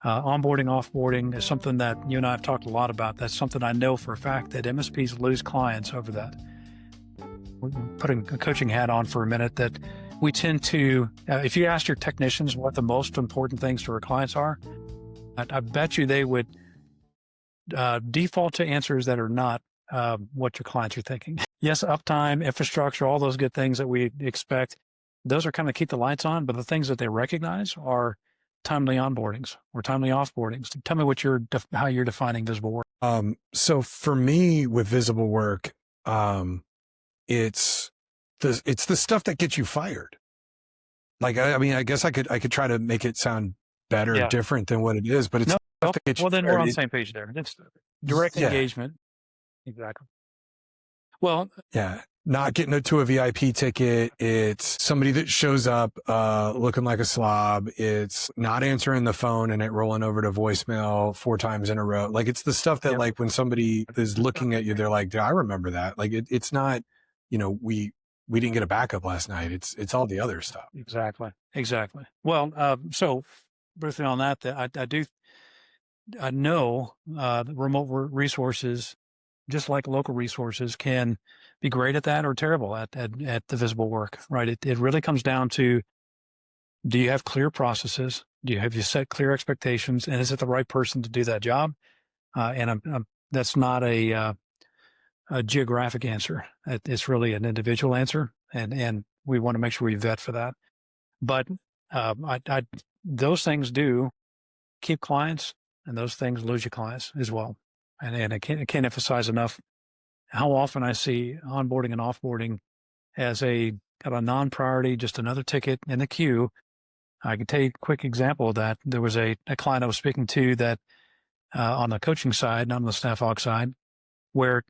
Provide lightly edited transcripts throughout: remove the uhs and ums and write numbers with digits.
Onboarding, offboarding is something that you and I have talked a lot about. That's something I know for a fact that MSPs lose clients over that. Putting a coaching hat on for a minute, that we tend to, if you ask your technicians what the most important things to our clients are, I bet you they would default to answers that are not what your clients are thinking. Yes, uptime, infrastructure, all those good things that we expect, those are kind of keep the lights on, but the things that they recognize are timely onboardings or timely offboardings. Tell me what how you're defining visible work. So for me with visible work, it's the stuff that gets you fired. Like, I mean, I guess I could try to make it sound better, different than what it is, but it's stuff that gets you then fired. We're on the same page there. It's direct engagement. Exactly. Well, yeah, not getting into a VIP ticket. It's somebody that shows up looking like a slob. It's not answering the phone and it rolling over to voicemail 4 times in a row. Like, it's the stuff that like when somebody is looking at you, they're like, I remember that. Like, it's not, you know, we didn't get a backup last night. It's all the other stuff. Exactly. Well, so briefly on that, I know remote resources, just like local resources, can be great at that or terrible at the visible work, right? It really comes down to, do you have clear processes? Have you set clear expectations? And is it the right person to do that job? And that's not a geographic answer. It's really an individual answer. And we want to make sure we vet for that. But those things do keep clients, and those things lose you clients as well. And I can't emphasize enough how often I see onboarding and offboarding as a non-priority, just another ticket in the queue. I can tell you a quick example of that. There was a client I was speaking to that on the coaching side, not on the staff aug side, where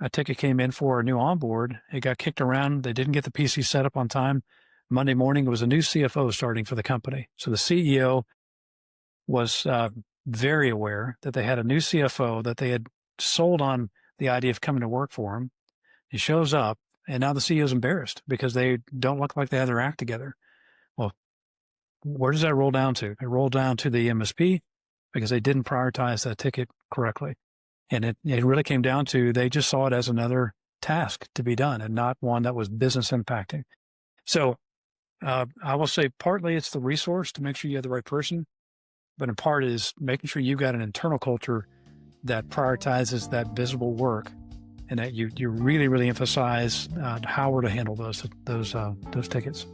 a ticket came in for a new onboard. It got kicked around. They didn't get the PC set up on time. Monday morning, it was a new CFO starting for the company. So the CEO was very aware that they had a new CFO, that they had sold on the idea of coming to work for him. He shows up, and now the CEO is embarrassed because they don't look like they have their act together. Well, where does that roll down to? It rolled down to the MSP because they didn't prioritize that ticket correctly. And it really came down to, they just saw it as another task to be done and not one that was business impacting. So I will say partly it's the resource to make sure you have the right person, but in part is making sure you've got an internal culture that prioritizes that visible work, and that you really, really emphasize how we're to handle those tickets.